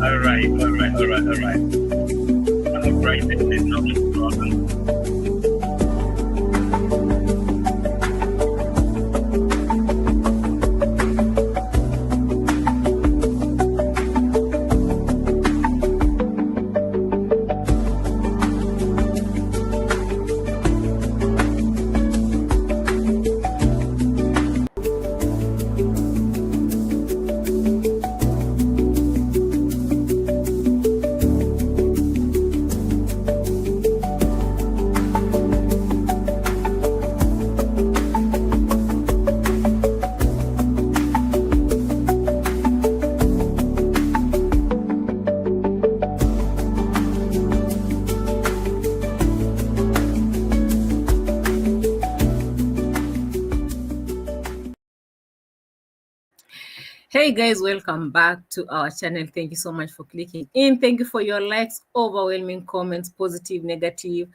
All right. There's no problem. Hey guys, welcome back to our channel. Thank you so much for clicking in. Thank you for your likes, overwhelming comments, positive, negative.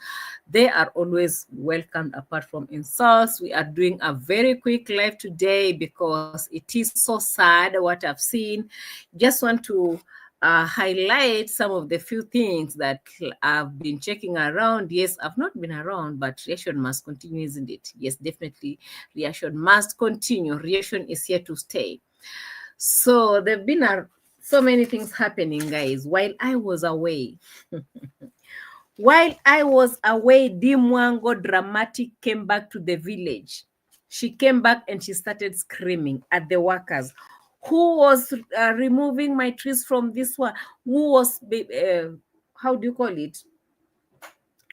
They are always welcomed apart from insults. We are doing a very quick live today because it is so sad what I've seen. Just want to highlight some of the few things that I've been checking around. Yes, I've not been around, but reaction must continue, isn't it? Yes, definitely. Reaction must continue. Reaction is here to stay. So there've been so many things happening, guys, while I was away. While I was away, Dimwango Dramatic came back to the village. She came back and she started screaming at the workers. Who was removing my trees from this one? Who was, how do you call it?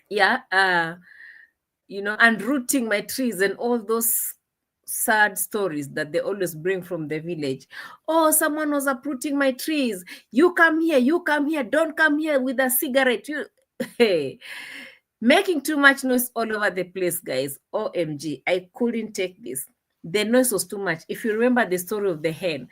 Yeah, unrooting my trees and all those sad stories that they always bring from the village. Oh, someone was uprooting my trees. You come here, don't come here with a cigarette. Hey, making too much noise all over the place, guys. OMG, I couldn't take this. The noise was too much. If you remember the story of the hen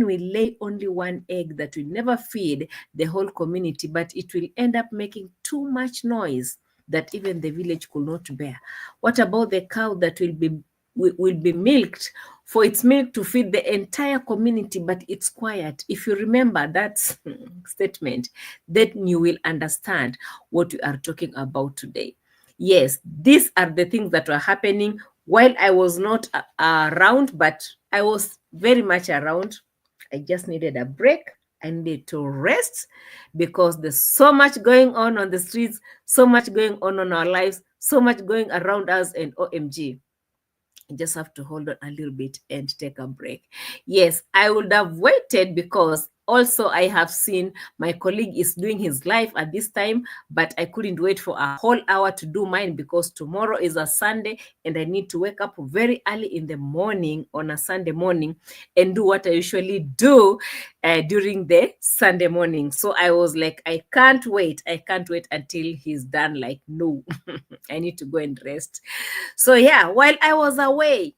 will lay only one egg that will never feed the whole community, but it will end up making too much noise that even the village could not bear. What about the cow that will be milked for its milk to feed the entire community, but it's quiet? If you remember that statement, then you will understand what we are talking about today. Yes, these are the things that were happening while I was not around, but I was very much around. I just needed a break. I needed to rest because there's so much going on the streets, so much going on our lives, so much going around us, and OMG. You just have to hold on a little bit and take a break. Yes, I would have waited because also I have seen my colleague is doing his live at this time, but I couldn't wait for a whole hour to do mine because tomorrow is a Sunday and I need to wake up very early in the morning on a Sunday morning and do what I usually do during the Sunday morning. So I was like, I can't wait until he's done. Like, no, I need to go and rest. So yeah, while I was away,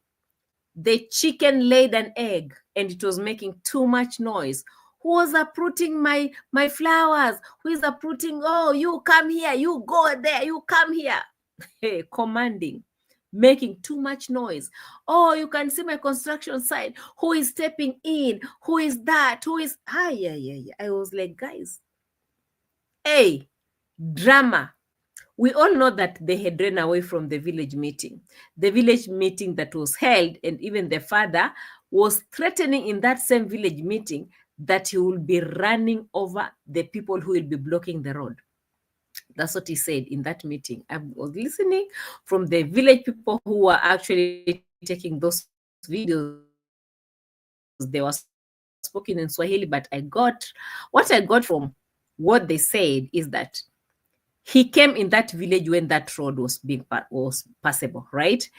the chicken laid an egg and it was making too much noise. Who was uprooting my flowers? Who is uprooting? Oh, you come here, you go there, you come here. Hey, commanding, making too much noise. Oh, you can see my construction site. Who is stepping in? Who is that? Who is... yeah. I was like, guys, hey, drama. We all know that they had run away from the village meeting that was held, and even the father was threatening in that same village meeting that he will be running over the people who will be blocking the road. That's what he said in that meeting. I was listening from the village people who were actually taking those videos. They were spoken in Swahili, but what I got from what they said is that he came in that village when that road was passable, right?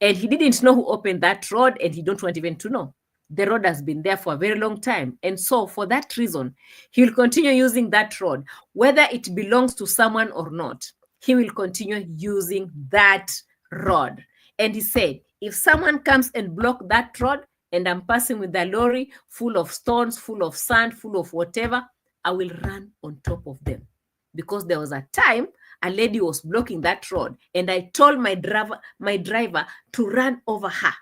And he didn't know who opened that road, and he don't want even to know. The road has been there for a very long time. And so for that reason, he will continue using that road. Whether it belongs to someone or not, he will continue using that road. And he said, if someone comes and block that road, and I'm passing with a lorry full of stones, full of sand, full of whatever, I will run on top of them. Because there was a time a lady was blocking that road, and I told my driver to run over her.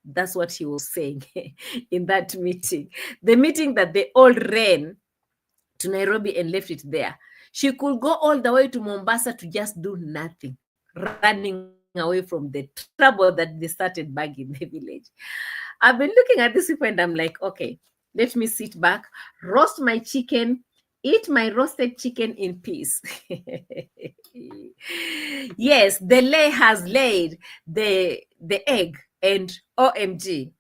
That's what he was saying in that meeting. The meeting that they all ran to Nairobi and left it there. She could go all the way to Mombasa to just do nothing, running away from the trouble that they started back in the village. I've been looking at this people and I'm like, okay, let me sit back, roast my chicken, eat my roasted chicken in peace. Yes, the lay has laid the egg, and OMG,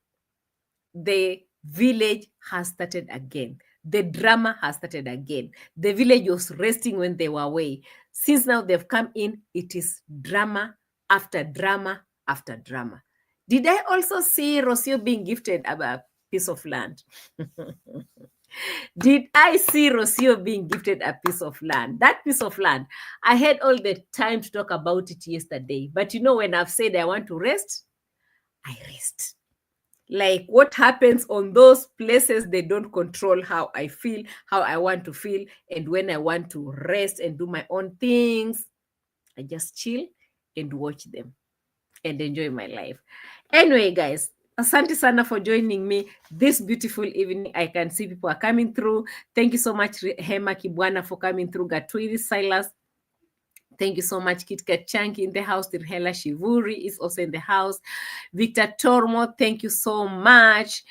the village has started again. The drama has started again. The village was resting when they were away. Since now they've come in, it is drama after drama after drama. Did I also see Rocio being gifted a piece of land? Did I see Rocio being gifted a piece of land? That piece of land, I had all the time to talk about it yesterday. But you know, when I've said I want to rest, I rest. Like what happens on those places, they don't control how I feel, how I want to feel. And when I want to rest and do my own things, I just chill and watch them and enjoy my life. Anyway, guys, asante sana for joining me this beautiful evening. I can see people are coming through. Thank you so much, Hema Kibwana, for coming through. Gatwiri Silas, thank you so much. KitKat Chunky in the house. Tirhela Shivuri is also in the house. Victor Tormo, thank you so much.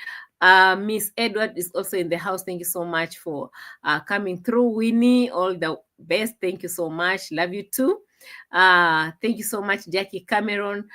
Miss Edward is also in the house. Thank you so much for coming through. Winnie, all the best. Thank you so much. Love you too. Thank you so much, Jackie Cameron.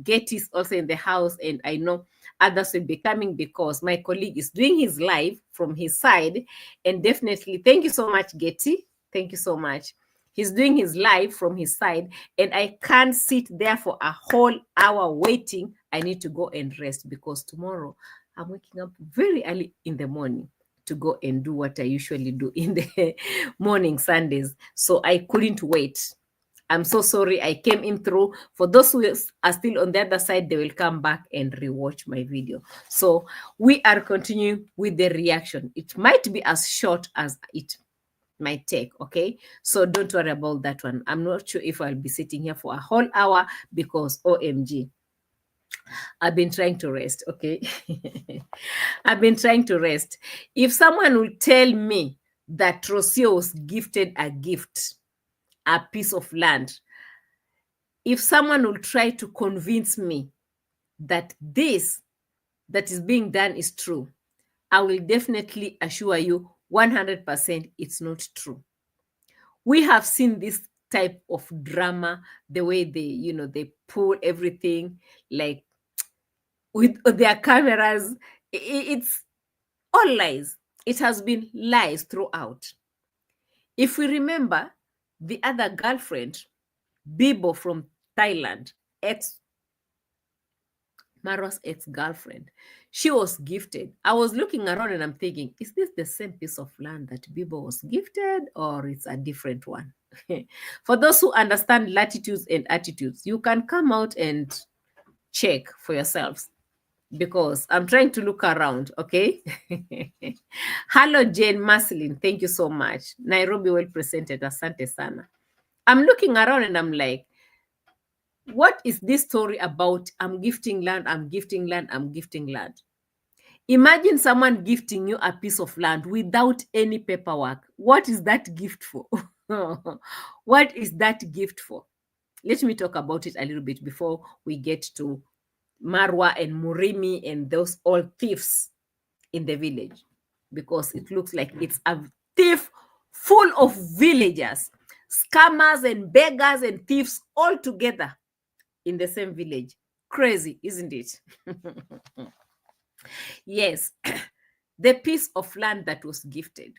Getty is also in the house, and I know others will be coming because my colleague is doing his live from his side. And definitely, thank you so much, Getty. Thank you so much. He's doing his live from his side, and I can't sit there for a whole hour waiting. I need to go and rest because tomorrow I'm waking up very early in the morning to go and do what I usually do in the morning Sundays. So I couldn't wait. I'm so sorry I came in through. For those who are still on the other side, they will come back and rewatch my video. So we are continuing with the reaction. It might be as short as it might take, okay? So don't worry about that one. I'm not sure if I'll be sitting here for a whole hour because OMG, I've been trying to rest, okay? I've been trying to rest. If someone will tell me that Rocio was gifted a gift, a piece of land, if someone will try to convince me that this that is being done is true, I will definitely assure you 100% it's not true. We have seen this type of drama, the way they, they pull everything like with their cameras. It's all lies. It has been lies throughout. If we remember the other girlfriend, Bibo from Thailand, Marwa's ex-girlfriend, she was gifted. I was looking around and I'm thinking, is this the same piece of land that Bibo was gifted or it's a different one? For those who understand latitudes and attitudes, you can come out and check for yourselves because I'm trying to look around, okay? Hello, Jane Marceline. Thank you so much. Nairobi well presented. Asante sana. I'm looking around and I'm like, what is this story about? I'm gifting land, I'm gifting land, I'm gifting land. Imagine someone gifting you a piece of land without any paperwork. What is that gift for? What is that gift for? Let me talk about it a little bit before we get to Marwa and Murimi and those old thieves in the village, because it looks like it's a thief full of villagers, scammers and beggars and thieves all together in the same village. Crazy, isn't it? Yes, the piece of land that was gifted.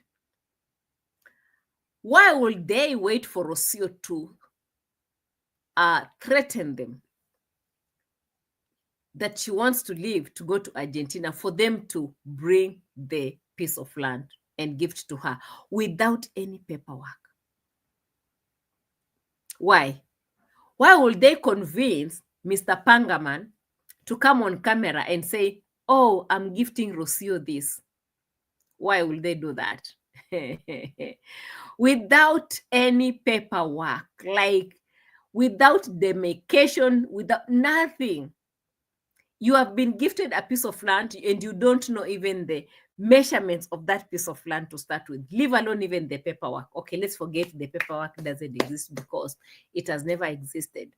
Why will they wait for Rocio to threaten them that she wants to leave to go to Argentina for them to bring the piece of land and gift to her without any paperwork? Why? Why will they convince Mr. Pangaman to come on camera and say, oh, I'm gifting Rocio this? Why will they do that? Without any paperwork, like without demarcation, without nothing. You have been gifted a piece of land and you don't know even the measurements of that piece of land to start with, leave alone even the paperwork. Okay, let's forget the paperwork doesn't exist because it has never existed.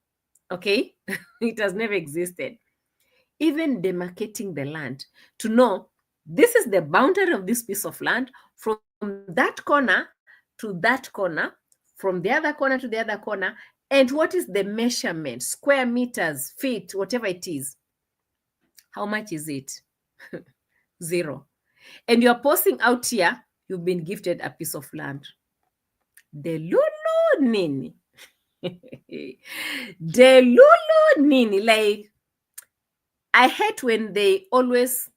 Okay, it has never existed. Even demarcating the land to know this is the boundary of this piece of land from that corner to that corner, from the other corner to the other corner, and what is the measurement, square meters, feet, whatever it is. How much is it? 0. And you're posting out here, you've been gifted a piece of land. The lulu nini. The lulu nini. Like, I hate when they always,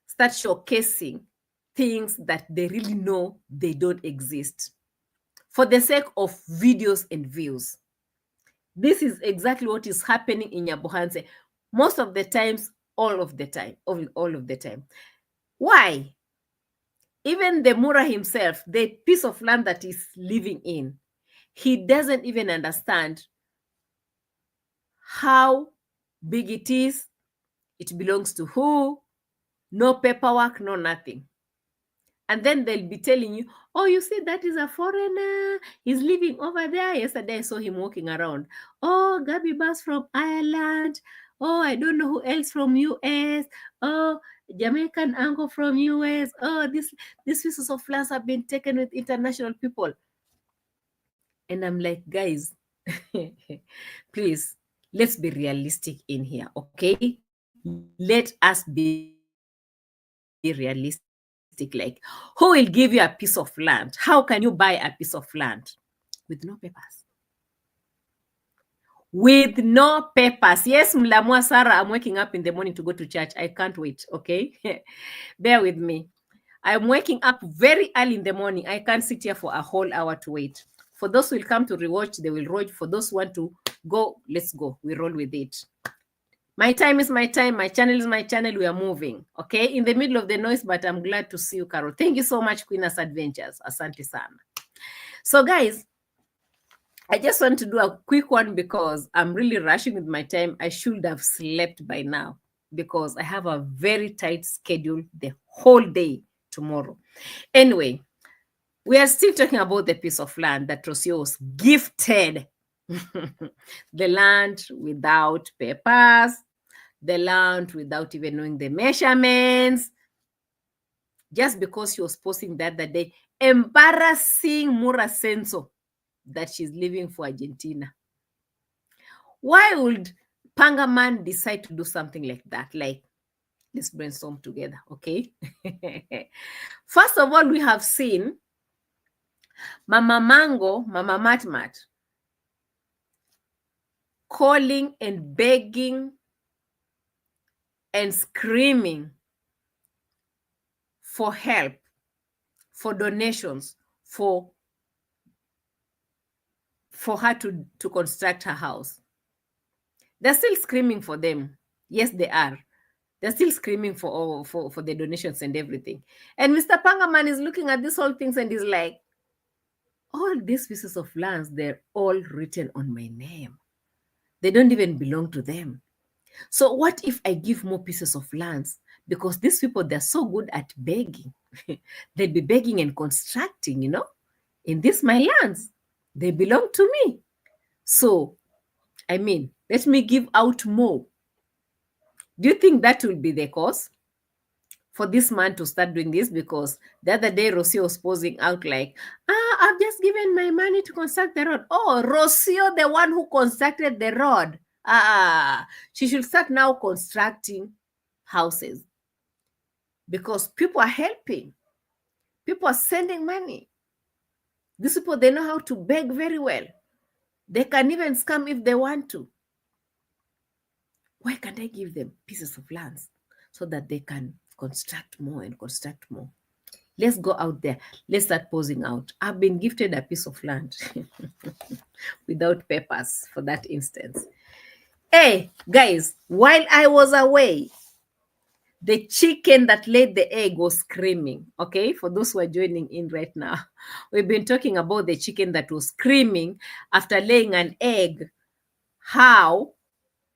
start showcasing things that they really know they don't exist for the sake of videos and views. This is exactly what is happening in Nyabohanse most of the times, all of the time. Why? Even the Mura himself, the piece of land that he's living in, he doesn't even understand how big it is, it belongs to who, no paperwork, no nothing. And then they'll be telling you, oh, you see, that is a foreigner. He's living over there. Yesterday I saw him walking around. Oh, Gabby Bass from Ireland. Oh, I don't know who else from US. Oh, Jamaican uncle from US. Oh, these pieces of lands have been taken with international people. And I'm like, guys, please, let's be realistic in here, okay? Let us be realistic. Like, who will give you a piece of land? How can you buy a piece of land with no papers? With no papers. Yes, Mlamwa Sarah, I'm waking up in the morning to go to church. I can't wait, okay? Bear with me. I'm waking up very early in the morning. I can't sit here for a whole hour to wait. For those who will come to rewatch, they will watch. For those who want to go, let's go. We roll with it. My time is my time. My channel is my channel. We are moving, okay? In the middle of the noise, but I'm glad to see you, Carol. Thank you so much, Queen's Adventures. Asante sana. So, guys, I just want to do a quick one because I'm really rushing with my time. I should have slept by now because I have a very tight schedule the whole day tomorrow. Anyway, we are still talking about the piece of land that Rocio was gifted. The land without papers, the land without even knowing the measurements, just because she was posting that day, embarrassing Mura Senso that she's leaving for Argentina. Why would Pangaman decide to do something like that? Like, let's brainstorm together, okay? First of all, we have seen Mama Mango, Mama Matmat, calling and begging and screaming for help, for donations, for her to construct her house. They're still screaming for them. Yes, they are. They're still screaming for the donations and everything. And Mr. Pangaman is looking at these whole things and he's like, all these pieces of lands, they're all written on my name. They don't even belong to them. So what if I give more pieces of lands? Because these people, they're so good at begging. They'd be begging and constructing, in these my lands. They belong to me. So, let me give out more. Do you think that will be the cause for this man to start doing this? Because the other day, Rocio was posing out like, I've just given my money to construct the road. Oh, Rocio, the one who constructed the road. She should start now constructing houses. Because people are helping. People are sending money. These people, they know how to beg very well. They can even scam if they want to. Why can't I give them pieces of lands so that they can construct more and construct more? Let's go out there. Let's start posing out. I've been gifted a piece of land without papers for that instance. Hey, guys, while I was away, the chicken that laid the egg was screaming, okay? For those who are joining in right now, we've been talking about the chicken that was screaming after laying an egg, how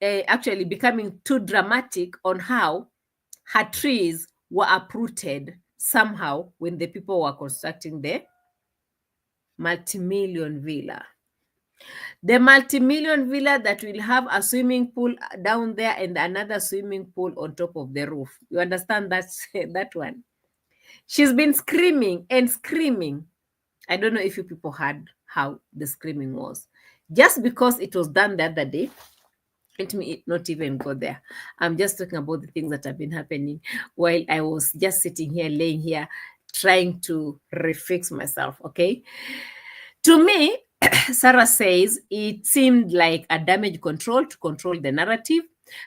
actually becoming too dramatic on how her trees were uprooted somehow when the people were constructing the multi-million villa. The multi-million villa that will have a swimming pool down there and another swimming pool on top of the roof. You understand that one? She's been screaming and screaming. I don't know if you people heard how the screaming was. Just because it was done the other day, let me not even go there. I'm just talking about the things that have been happening while I was just sitting here, laying here, trying to refix myself, okay? To me, Sarah says it seemed like a damage control to control the narrative.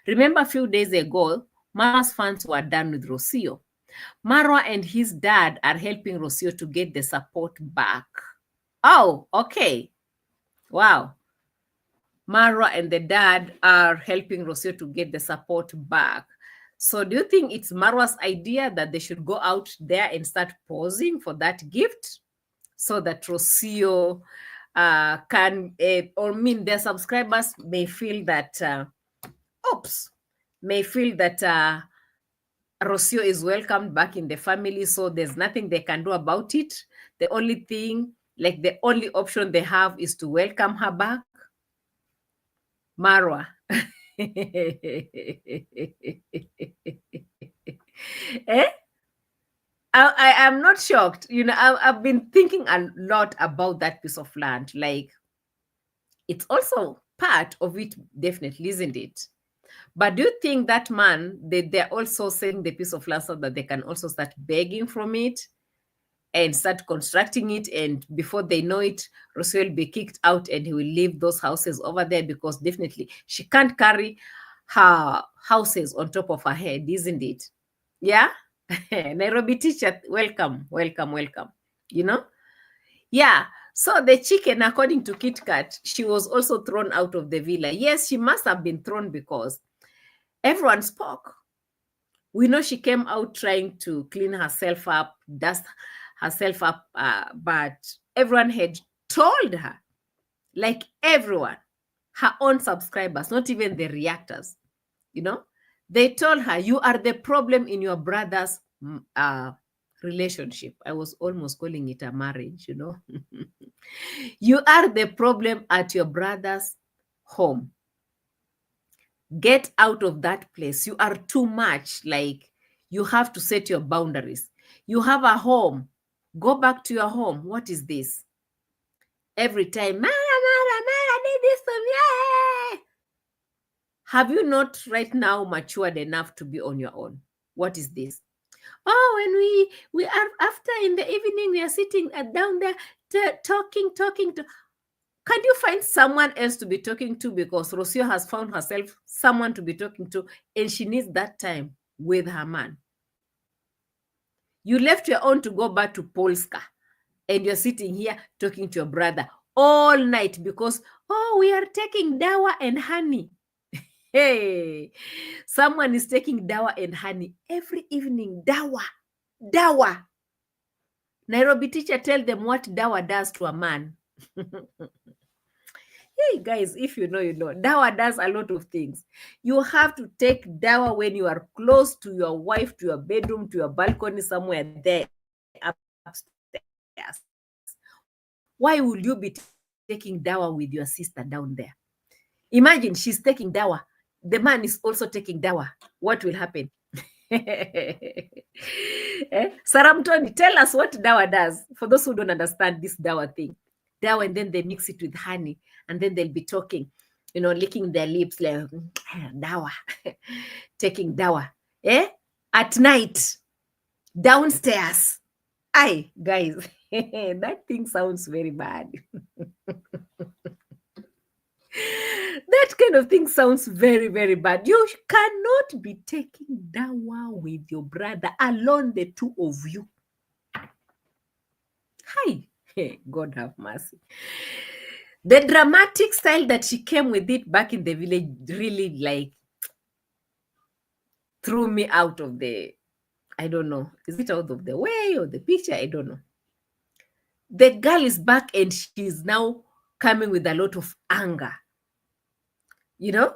Remember a few days ago, Marwa's fans were done with Rocio. Marwa and his dad are helping Rocio to get the support back. Oh, okay. Wow. Marwa and the dad are helping Rocio to get the support back. So do you think it's Marwa's idea that they should go out there and start posing for that gift so that Rocio can, or mean their subscribers may feel that, Rocio is welcomed back in the family, so there's nothing they can do about it. The only thing, like the only option they have is to welcome her back. Marwa. Eh? I am not shocked. You know, I've been thinking a lot about that piece of land. Like, it's also part of it, definitely, isn't it? But do you think that man, they're also selling the piece of land so that they can also start begging from it and start constructing it? And before they know it, Rocio will be kicked out and he will leave those houses over there, because definitely she can't carry her houses on top of her head, isn't it? Yeah? Nairobi teacher, welcome, welcome, welcome. You know? Yeah. So the chicken, according to Kit Kat, she was also thrown out of the villa. Yes, she must have been thrown because everyone spoke. We know she came out trying to clean herself up, dust herself up, but everyone had told her, like everyone, her own subscribers, not even the reactors, you know, they told her, you are the problem in your brother's relationship. I was almost calling it a marriage, you know. You are the problem at your brother's home. Get out of that place. You are too much. Like, you have to set your boundaries. You have a home. Go back to your home. What is this? Every time, Mara, I need this from you. Have you not right now matured enough to be on your own? What is this? Oh, when we are after in the evening, we are sitting down there talking. Can you find someone else to be talking to? Because Rocio has found herself someone to be talking to, and she needs that time with her man. You left your own to go back to Polska, and you're sitting here talking to your brother all night because, oh, we are taking dawa and honey. Hey, someone is taking dawa and honey every evening. Dawa. Nairobi teacher, tell them what dawa does to a man. Hey guys, if you know, you know. Dawa does a lot of things. You have to take dawa when you are close to your wife, to your bedroom, to your balcony, somewhere there upstairs. Why would you be taking dawa with your sister down there? Imagine she's taking dawa. The man is also taking dawa. What will happen? Saram Tony, tell us what dawa does. For those who don't understand this dawa thing. Dawa, and then they mix it with honey, and then they'll be talking, you know, licking their lips like dawa, taking dawa. At night, downstairs. Aye, guys, that thing sounds very bad. That kind of thing sounds very, very bad. You cannot be taking dawa with your brother alone, the two of you. Hi, God have mercy. The dramatic style that she came with it back in the village really like threw me out of the, I don't know, is it out of the way or the picture? I don't know. The girl is back and she's now coming with a lot of anger, you know,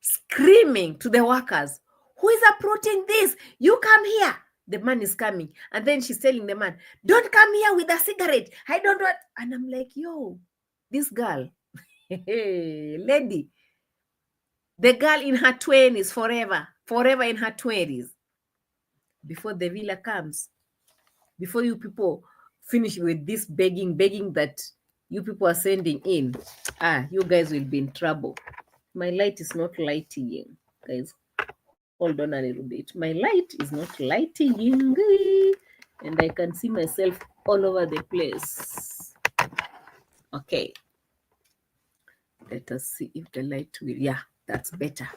screaming to the workers, Who is uprooting this? You come here. The man is coming. And then she's telling the man, don't come here with a cigarette. I don't want. And I'm like, yo, this girl, lady, the girl in her 20s, forever in her 20s. Before the villa comes, before you people finish with this begging that you people are sending in, you guys will be in trouble. My light is not lighting, guys. Hold on a little bit. My light is not lighting, and I can see myself all over the place. Okay. Let us see if the light will. Yeah, that's better.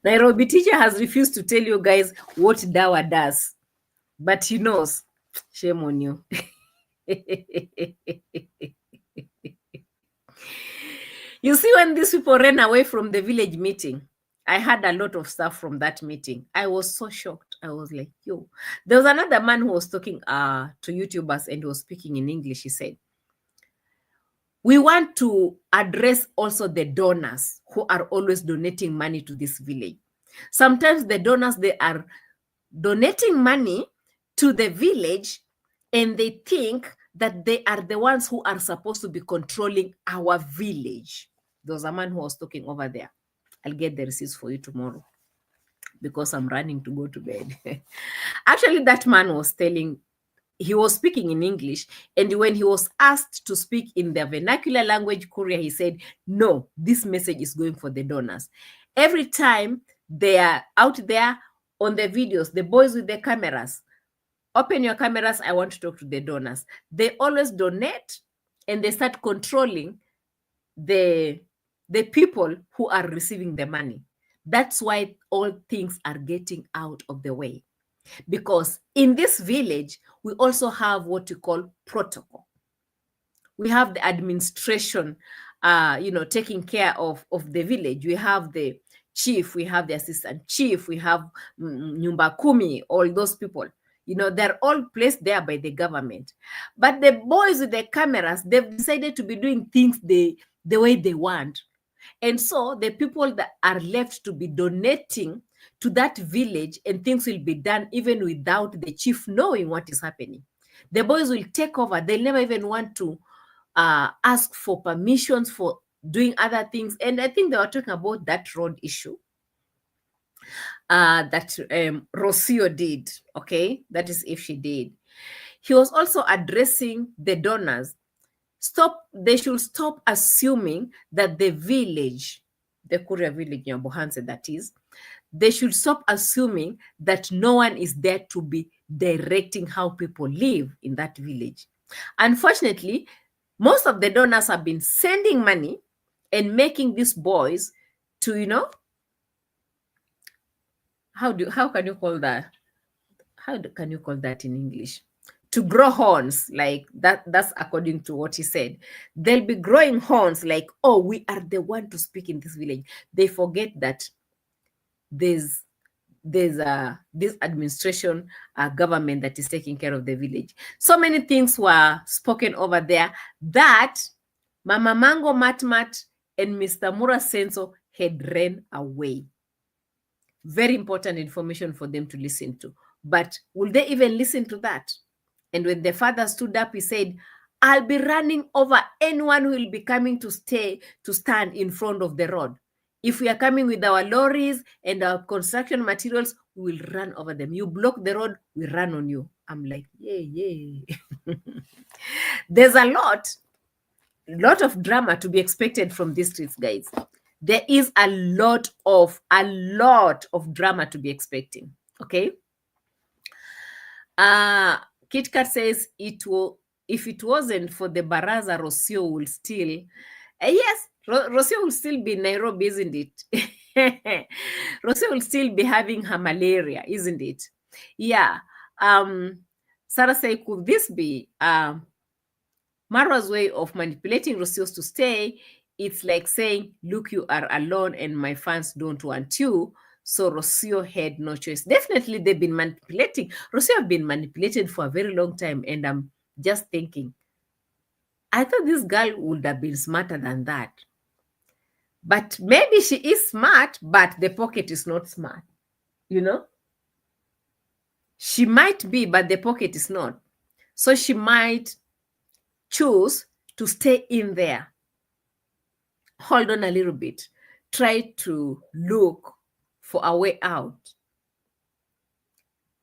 Nairobi teacher has refused to tell you guys what Dawa does, but he knows. Shame on you. You see, when these people ran away from the village meeting, I had a lot of stuff from that meeting. I was so shocked. I was like, yo. There was another man who was talking to YouTubers and he was speaking in English. He said, we want to address also the donors who are always donating money to this village. Sometimes the donors, they are donating money to the village and they think that they are the ones who are supposed to be controlling our village. There was a man who was talking over there. I'll get the receipts for you tomorrow because I'm running to go to bed. Actually, that man was he was speaking in English, and when he was asked to speak in the vernacular language, Korea, he said, no, this message is going for the donors. Every time they are out there on the videos, the boys with the cameras, open your cameras, I want to talk to the donors. They always donate and they start controlling the people who are receiving the money. That's why all things are getting out of the way. Because in this village, we also have what you call protocol. We have the administration, taking care of the village. We have the chief, we have the assistant chief, we have Nyumba Kumi, all those people. They're all placed there by the government. But the boys with the cameras, they've decided to be doing things the way they want. And so the people that are left to be donating to that village, and things will be done even without the chief knowing what is happening. The boys will take over. They'll never even want to ask for permissions for doing other things. And I think they were talking about that road issue that Rocio did. Okay, that is if she did. He was also addressing the donors. They should stop assuming that the village, the Korea village, Bohanse, that is, they should stop assuming that no one is there to be directing how people live in that village. Unfortunately, most of the donors have been sending money and making these boys to, how can you call that? How can you call that in English? To grow horns, like that. That's according to what he said. They'll be growing horns like, oh, we are the one to speak in this village. They forget that there's this administration government that is taking care of the village. So many things were spoken over there that Mama Mango Matmat and Mr. Mura Senso had ran away. Very important information for them to listen to. But will they even listen to that? And when the father stood up, he said, I'll be running over anyone who will be coming to stand in front of the road. If we are coming with our lorries and our construction materials, we will run over them. You block the road, we run on you. I'm like, yay. There's a lot of drama to be expected from these streets, guys. There is a lot of drama to be expecting. Okay. KitKat says if it wasn't for the Baraza, Rocio will still. Yes, Rocio will still be in Nairobi, isn't it? Rocio will still be having her malaria, isn't it? Yeah. Sarah say, could this be Marwa's way of manipulating Rocio to stay? It's like saying, look, you are alone and my fans don't want you. So Rocio had no choice. Definitely, they've been manipulating. Rocio have been manipulated for a very long time. And I'm just thinking, I thought this girl would have been smarter than that. But maybe she is smart, but the pocket is not smart, you know? She might be, but the pocket is not. So she might choose to stay in there. Hold on a little bit. Try to look for a way out.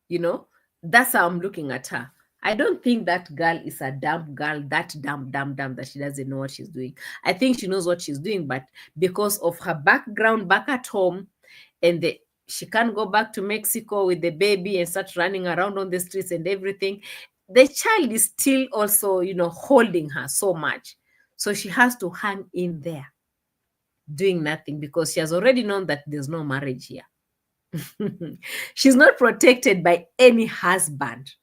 You know, that's how I'm looking at her. I don't think that girl is a dumb girl, that dumb that she doesn't know what she's doing. I think she knows what she's doing, but because of her background back at home, and she can't go back to Mexico with the baby and start running around on the streets and everything, the child is still also, you know, holding her so much. So she has to hang in there doing nothing because she has already known that there's no marriage here. She's not protected by any husband.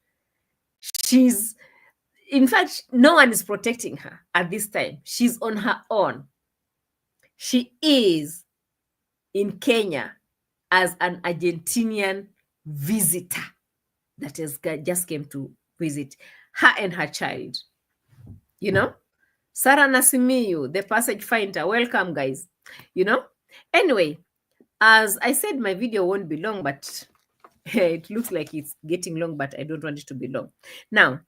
In fact, no one is protecting her at this time. She's on her own. She is in Kenya as an Argentinian visitor that has just came to visit her and her child. You know, Sarah Nasimiyu, the passage finder, welcome, guys. You know, anyway, as I said, my video won't be long, but it looks like it's getting long, but I don't want it to be long. Now,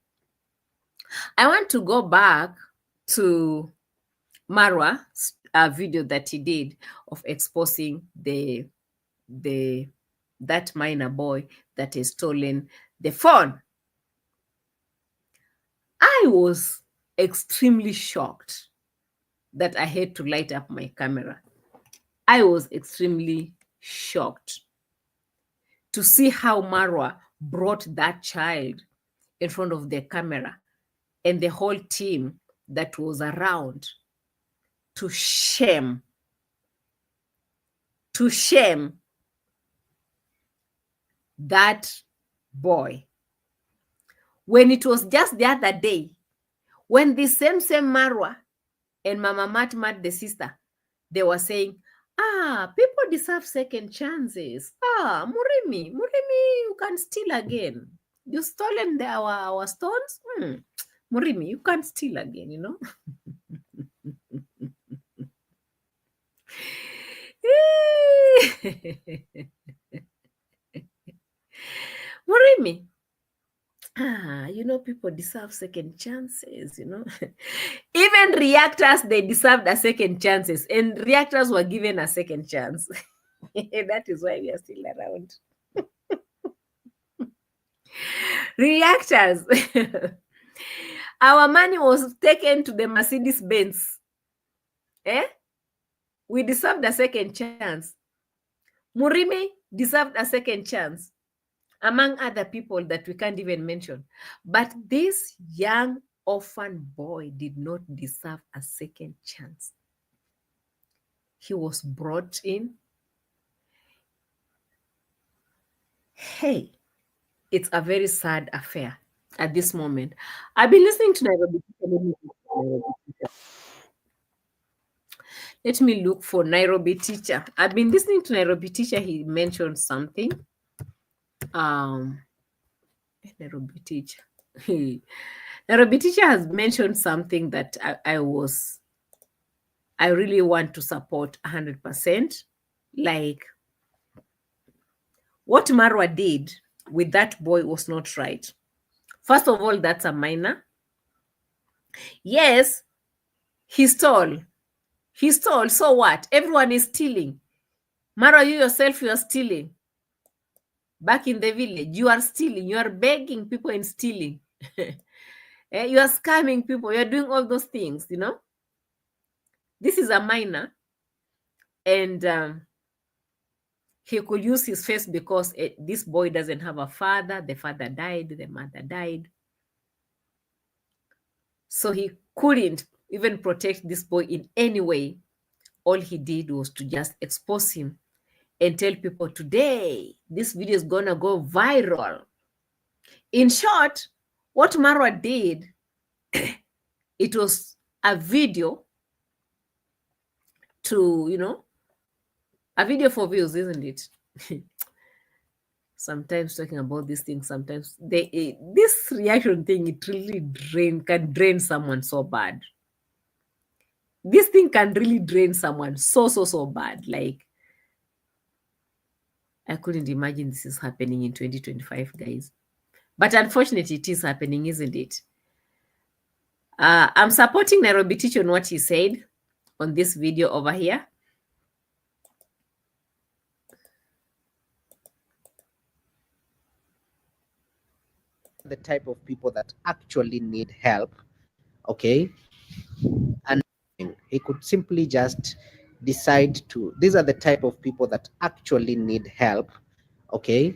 I want to go back to Marwa's video that he did of exposing that minor boy that has stolen the phone. I was extremely shocked that I had to light up my camera. I was extremely shocked to see how Marwa brought that child in front of the camera and the whole team that was around to shame that boy. When it was just the other day, when the same Marwa and Mama Mat, the sister, they were saying, people deserve second chances. Murimi, you can steal again. You stolen our stones? Murimi, you can't steal again, you know? Murimi, you know, people deserve second chances, you know. Even reactors, they deserved a second chances, and reactors were given a second chance. That is why we are still around. Reactors. Our money was taken to the Mercedes Benz. We deserved a second chance. Murimi deserved a second chance, among other people that we can't even mention. But this young orphan boy did not deserve a second chance. He was brought in. Hey, it's a very sad affair at this moment. I've been listening to Nairobi. Let me look for Nairobi teacher. I've been listening to Nairobi teacher. He mentioned something. Nairobi teacher. Nairobi teacher has mentioned something that I really want to support 100%. Like, what Marwa did with that boy was not right. First of all, that's a minor. Yes, he stole. So what? Everyone is stealing. Marwa, you yourself, you are stealing. Back in the village, you are stealing. You are begging people and stealing. You are scamming people. You are doing all those things, you know. This is a minor. And he could use his face because this boy doesn't have a father. The father died. The mother died. So he couldn't even protect this boy in any way. All he did was to just expose him and tell people, today, this video is going to go viral. In short, what Marwa did, it was a video to, you know, a video for views, isn't it? Sometimes talking about these things, sometimes this reaction thing, it really can drain someone so bad. This thing can really drain someone so bad. Like, I couldn't imagine this is happening in 2025, guys. But unfortunately, it is happening, isn't it? I'm supporting Nairobi Teach on what he said on this video over here. The type of people that actually need help, okay? And he could simply just decide to, these are the type of people that actually need help, okay?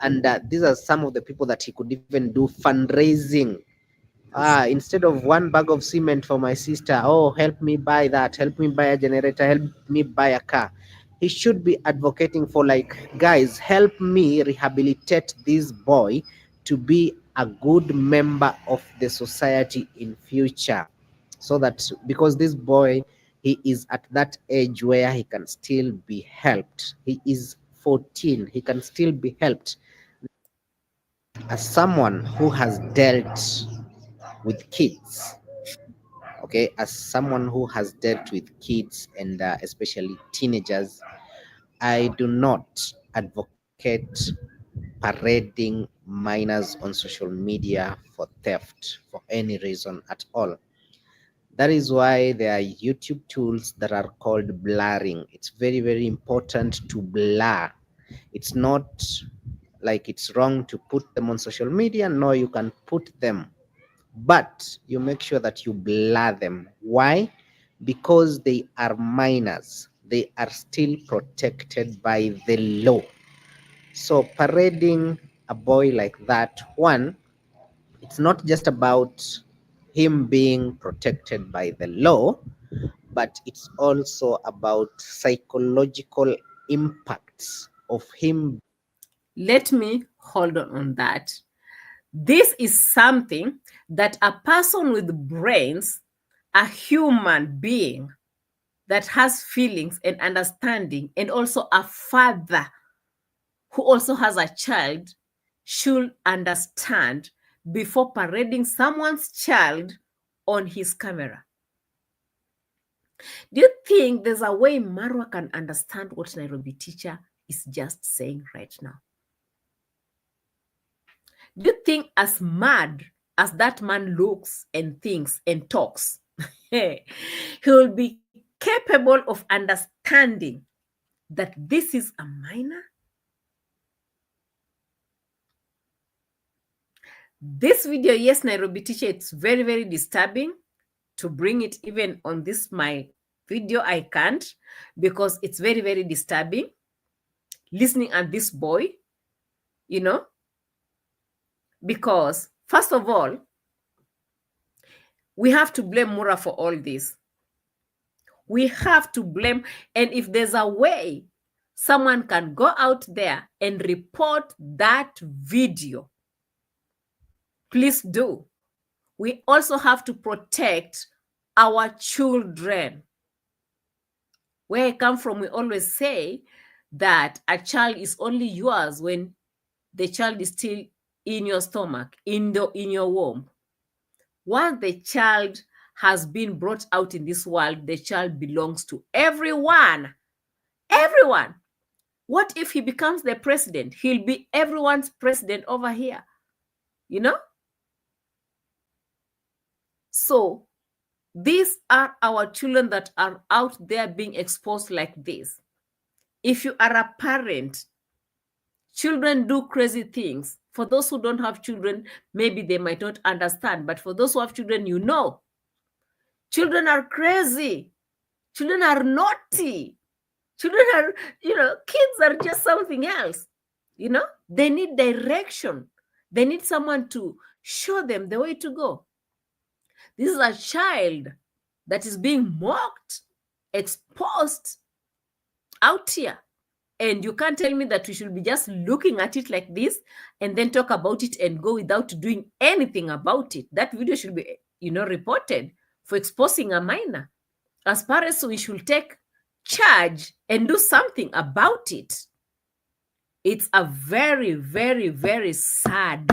And these are some of the people that he could even do fundraising. Instead of 1 bag of cement for my sister, oh, help me buy that, help me buy a generator, help me buy a car. He should be advocating for, like, guys, help me rehabilitate this boy to be a good member of the society in future. So that, because this boy, he is at that age where he can still be helped. He is 14, he can still be helped. As someone who has dealt with kids, okay, as someone who has dealt with kids and especially teenagers, I do not advocate parading minors on social media for theft for any reason at all. That is why there are YouTube tools that are called blurring. It's very important to blur. It's not like it's wrong to put them on social media. No, you can put them, but you make sure that you blur them. Why? Because they are minors. They are still protected by the law. So parading a boy like that, one, it's not just about him being protected by the law, but it's also about psychological impacts of him. Let me hold on that. This is something that a person with brains, a human being that has feelings and understanding, and also a father who also has a child, should understand before parading someone's child on his camera. Do you think there's a way Marwa can understand what Nairobi Teacher is just saying right now? Do you think, as mad as that man looks and thinks and talks, he will be capable of understanding that this is a minor? This video, yes, Nairobi Teacher, it's very disturbing. To bring it even on this my video, I can't, because it's very disturbing listening at this boy, you know, because first of all, we have to blame Mura for all this. We have to blame, and if there's a way someone can go out there and report that video, please do. We also have to protect our children. Where I come from, we always say that a child is only yours when the child is still in your stomach, in your womb. Once the child has been brought out in this world, the child belongs to everyone. Everyone. What if he becomes the president? He'll be everyone's president over here, you know? So these are our children that are out there being exposed like this. If you are a parent, children do crazy things. For those who don't have children, maybe they might not understand, but for those who have children, you know. Children are crazy. Children are naughty. Children are, kids are just something else. They need direction. They need someone to show them the way to go. This is a child that is being mocked, exposed out here. And you can't tell me that we should be just looking at it like this and then talk about it and go without doing anything about it. That video should be, reported for exposing a minor. As far as we should take charge and do something about it. It's a very sad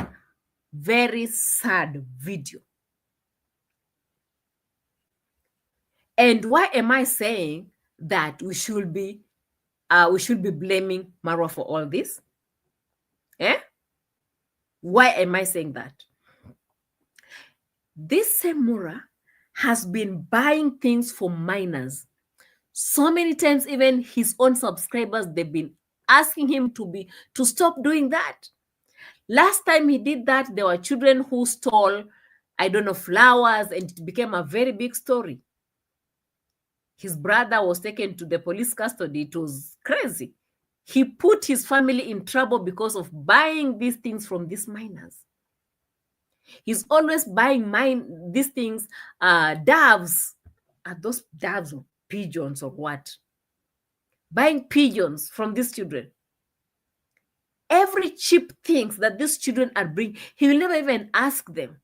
video. And why am I saying that we should be blaming Marwa for all this? Why am I saying that? This same Mura has been buying things for minors. So many times, even his own subscribers, they've been asking him to stop doing that. Last time he did that, there were children who stole, I don't know, flowers, and it became a very big story. His brother was taken to the police custody. It was crazy. He put his family in trouble because of buying these things from these minors. He's always buying these things, doves. Are those doves or pigeons or what? Buying pigeons from these children. Every cheap things that these children are bringing, he will never even ask them,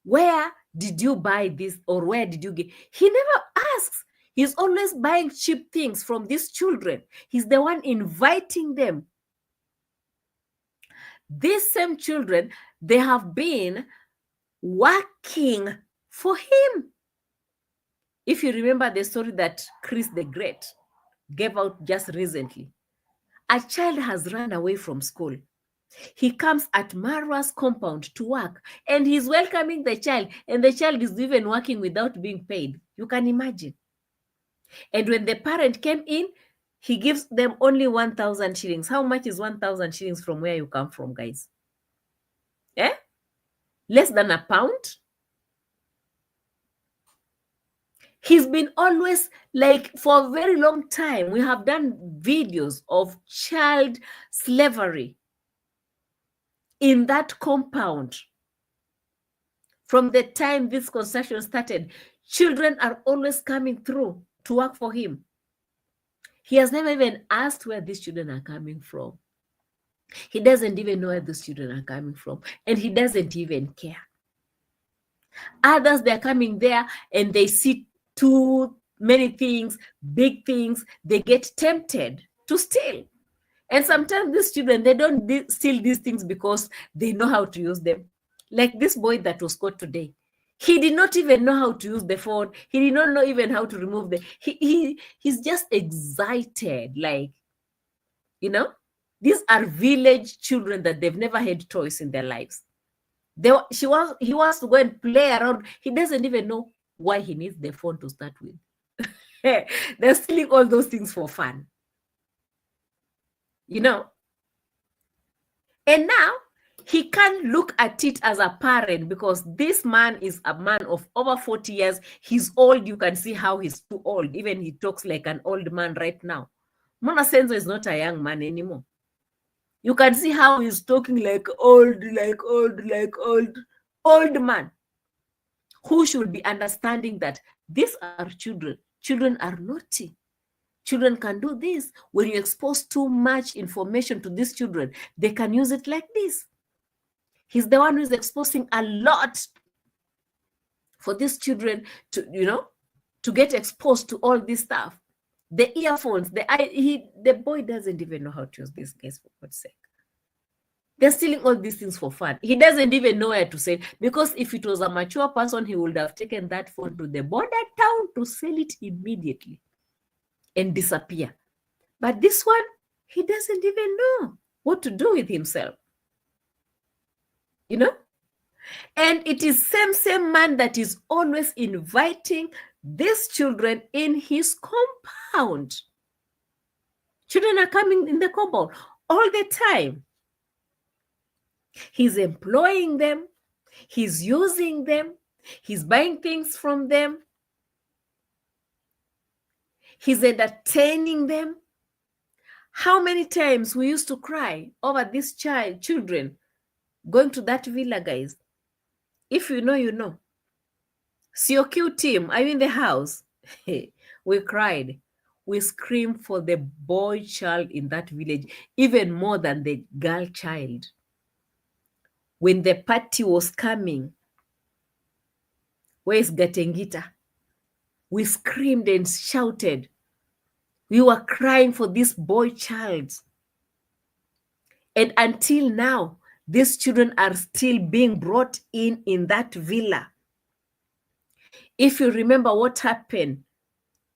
where did you buy this or where did you get? He never asks. He's always buying cheap things from these children. He's the one inviting them. These same children, they have been working for him. If you remember the story that Chris the Great gave out just recently, a child has run away from school. He comes at Marwa's compound to work, and he's welcoming the child, and the child is even working without being paid. You can imagine. And when the parent came in, he gives them only 1,000 shillings. How much is 1,000 shillings from where you come from, guys? Less than a pound? He's been always, like, for a very long time, we have done videos of child slavery in that compound. From the time this construction started, children are always coming through to work for him. He has never even asked where these children are coming from. He doesn't even know where these children are coming from, and he doesn't even care. Others, they're coming there and they see too many things, big things, they get tempted to steal. And sometimes these children, they don't steal these things because they know how to use them. Like this boy that was caught today. He did not even know how to use the phone. He did not know even how to remove he's just excited. Like, you know, these are village children that they've never had toys in their lives. He wants to go and play around. He doesn't even know why he needs the phone to start with. They're stealing all those things for fun. You know? And now he can't look at it as a parent because this man is a man of over 40 years. He's old. You can see how he's too old. Even he talks like an old man right now. Mona Senzo is not a young man anymore. You can see how he's talking like old man who should be understanding that these are children. Children are naughty. Children can do this. When you expose too much information to these children, they can use it like this. He's the one who's exposing a lot for these children to, you know, to get exposed to all this stuff. The earphones, the boy doesn't even know how to use these guys, for God's sake. They're stealing all these things for fun. He doesn't even know where to sell it, because if it was a mature person, he would have taken that phone to the border town to sell it immediately and disappear. But this one, he doesn't even know what to do with himself. You know? And it is same man that is always inviting these children in his compound. Children are coming in the compound all the time. He's employing them. He's using them. He's buying things from them. He's entertaining them. How many times we used to cry over these children going to that villa, guys? If you know, you know. COQ team, are you in the house? We cried. We screamed for the boy child in that village, even more than the girl child. When the party was coming, where's Gatengita? We screamed and shouted. We were crying for this boy child. And until now, these children are still being brought in that villa. If you remember what happened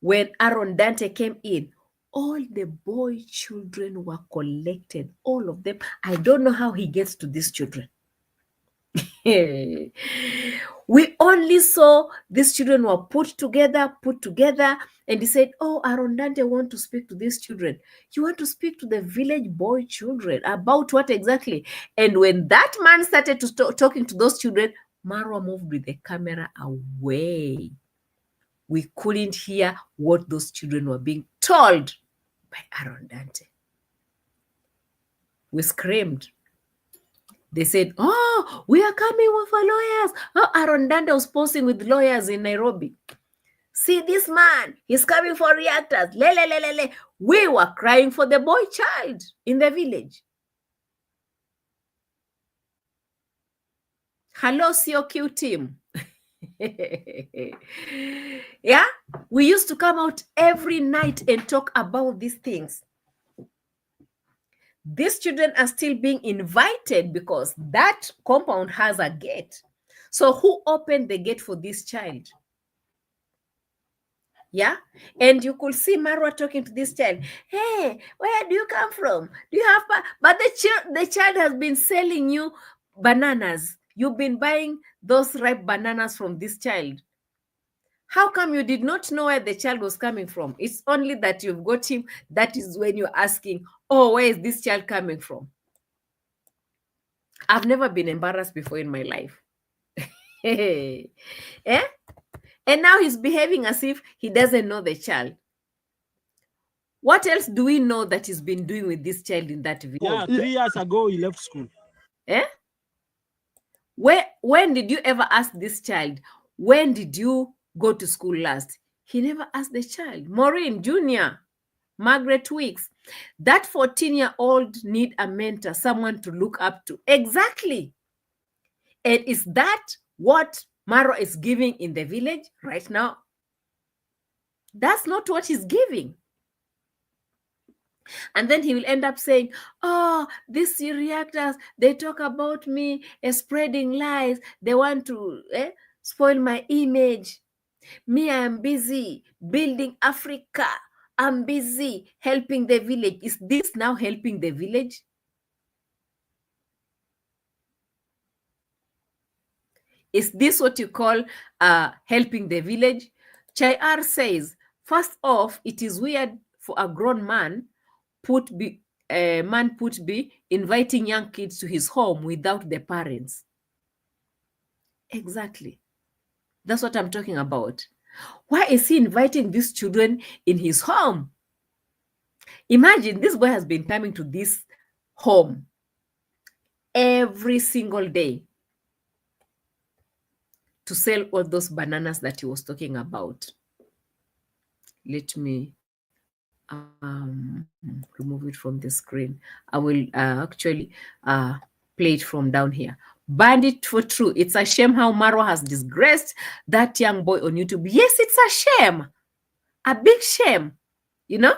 when Aaron Dante came in, all the boy children were collected, all of them. I don't know how he gets to these children. We only saw these children were put together, and he said, oh, Aaron Dante want to speak to these children. You want to speak to the village boy children about what exactly? And when that man started to talking to those children, Marwa moved with the camera away. We couldn't hear what those children were being told by Aaron Dante. We screamed. They said, oh, we are coming with our lawyers. Oh, Aaron Dante was posing with lawyers in Nairobi. See this man, he's coming for reactors. Le, le, le, le, le. We were crying for the boy child in the village. Hello, COQ team. Yeah, we used to come out every night and talk about these things. These children are still being invited because that compound has a gate. So who opened the gate for this child? Yeah, and you could see Marwa talking to this child. Hey, where do you come from? Do you have? But the child has been selling you bananas. You've been buying those ripe bananas from this child. How come you did not know where the child was coming from? It's only that you've got him. That is when you're asking, oh, where is this child coming from? I've never been embarrassed before in my life. Eh? And now he's behaving as if he doesn't know the child. What else do we know that he's been doing with this child in that video? Yeah, 3 years ago he left school. Eh? When did you ever ask this child, when did you go to school last? He never asked the child. Maureen Jr., Margaret Weeks, that 14-year-old need a mentor, someone to look up to. Exactly. And is that what Marwa is giving in the village right now? That's not what he's giving. And then he will end up saying, oh, these reactors, they talk about me spreading lies. They want to spoil my image. Me, I'm busy building Africa. I'm busy helping the village. Is this now helping the village? Is this what you call helping the village? Chayar says, first off, it is weird for a grown man be inviting young kids to his home without the parents. Exactly. That's what I'm talking about. Why is he inviting these children in his home? Imagine this boy has been coming to this home every single day to sell all those bananas that he was talking about. Let me remove it from the screen. I will actually play it from down here. Bandit for true. It's a shame how Marwa has disgraced that young boy on YouTube. Yes, it's a shame. A big shame. You know?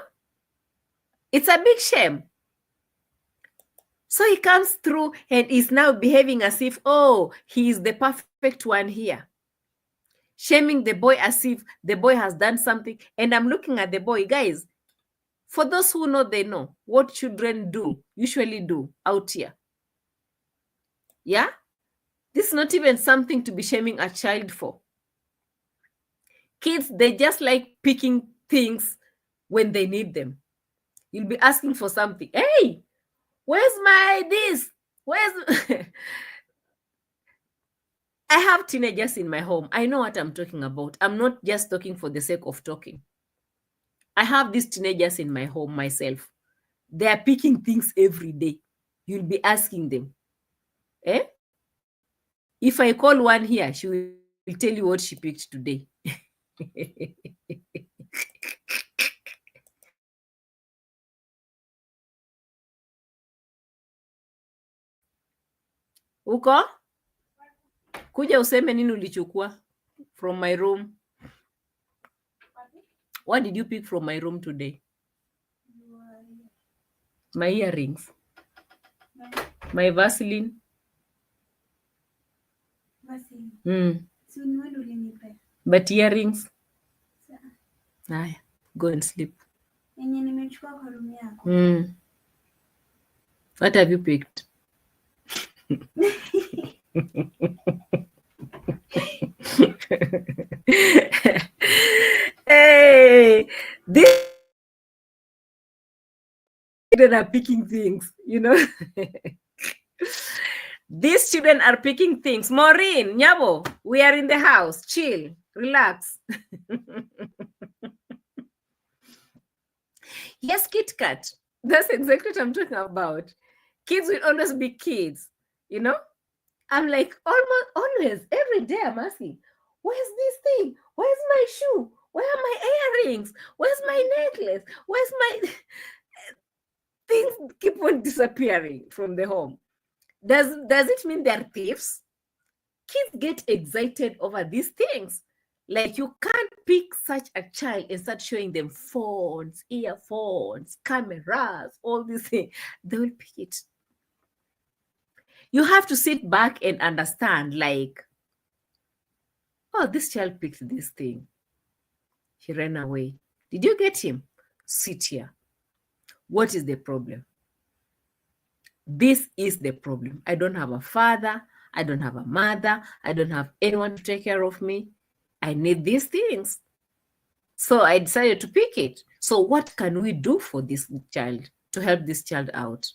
It's a big shame. So he comes through and is now behaving as if, oh, he is the perfect one here. Shaming the boy as if the boy has done something. And I'm looking at the boy, guys. For those who know, they know what children usually do out here. Yeah? This is not even something to be shaming a child for. Kids, they just like picking things when they need them. You'll be asking for something. Hey, where's my this? Where's... I have teenagers in my home. I know what I'm talking about. I'm not just talking for the sake of talking. I have these teenagers in my home myself. They are picking things every day. You'll be asking them. Eh? If I call one here, she will tell you what she picked today. Uko? Kuja useme nini ulichukua from my room. What did you pick from my room today? My earrings. My Vaseline. Vaseline. But earrings, go and sleep. What have you picked? Hey, these children are picking things, you know. These children are picking things. Maureen, Nyabo, we are in the house. Chill, relax. Yes, Kit Kat. That's exactly what I'm talking about. Kids will always be kids, you know. I'm like, always, every day I'm asking, where's this thing? Where's my shoe? Where are my earrings? Where's my necklace? Where's my... Things keep on disappearing from the home. Does it mean they're thieves? Kids get excited over these things. Like, you can't pick such a child and start showing them phones, earphones, cameras, all these things. They will pick it. You have to sit back and understand, like, oh, this child picked this thing. He ran away. Did you get him? Sit here. What is the problem? This is the problem. I don't have a father. I don't have a mother. I don't have anyone to take care of me. I need these things. So I decided to pick it. So what can we do for this child to help this child out?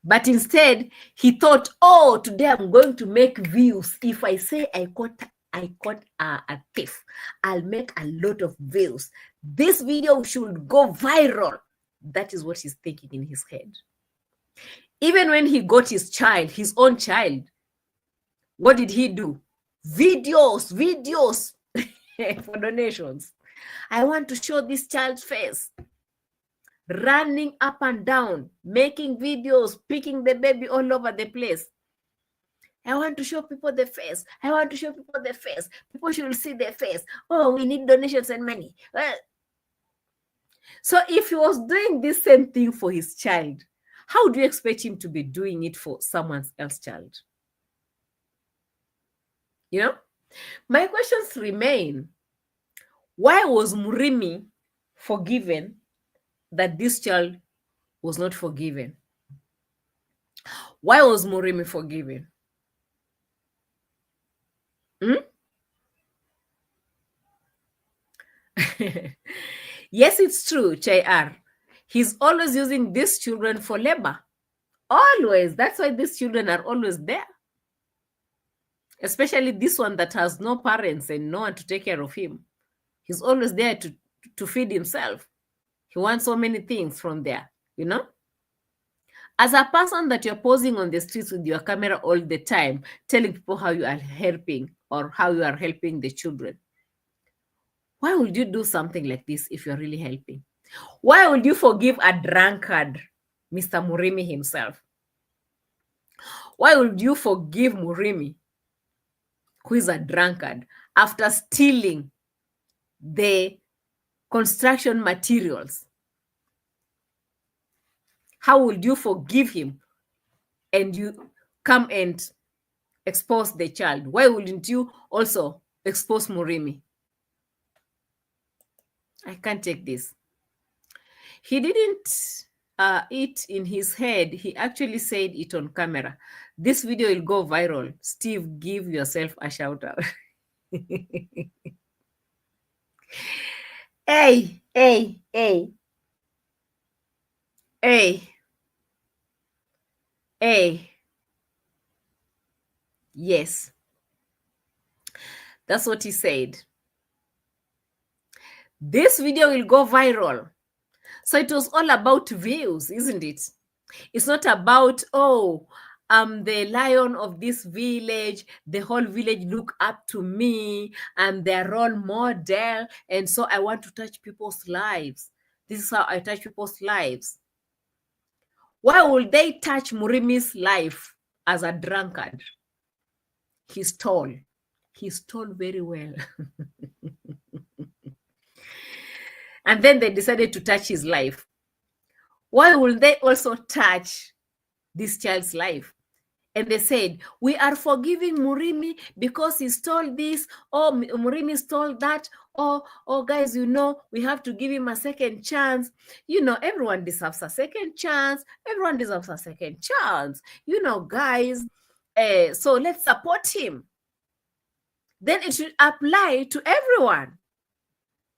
But instead, he thought, oh, today I'm going to make views. If I say I caught a thief, I'll make a lot of views. This video should go viral. That is what he's thinking in his head. Even when he got his child, his own child, what did he do? Videos for donations. I want to show this child's face. Running up and down, making videos, picking the baby all over the place. I want to show people the face. I want to show people the face. People should see their face. Oh, we need donations and money. So if he was doing this same thing for his child, how do you expect him to be doing it for someone else's child? You know, my questions remain. Why was Murimi forgiven that this child was not forgiven? Why was Murimi forgiven? Yes, it's true, Chayar. He's always using these children for labor. Always. That's why these children are always there. Especially this one that has no parents and no one to take care of him. He's always there to feed himself. He wants so many things from there, you know? As a person that you're posing on the streets with your camera all the time, telling people how you are helping or how you are helping the children, why would you do something like this if you're really helping? Why would you forgive a drunkard, Mr. Murimi himself? Why would you forgive Murimi, who is a drunkard, after stealing the construction materials? How would you forgive him and you come and expose the child? Why wouldn't you also expose Murimi? I can't take this. He didn't it in his head. He actually said it on camera. This video will go viral. Steve, give yourself a shout out. Hey. Yes. That's what he said. This video will go viral. So it was all about views, isn't it? It's not about, oh, I'm the lion of this village. The whole village look up to me. I'm their role model. And so I want to touch people's lives. This is how I touch people's lives. Why would they touch Murimi's life as a drunkard? He stole. He stole very well. And then they decided to touch his life. Why will they also touch this child's life? And they said, we are forgiving Murimi because he stole this, or Murimi stole that, or guys, you know, we have to give him a second chance. You know, everyone deserves a second chance. Everyone deserves a second chance. You know, guys, so let's support him. Then it should apply to everyone.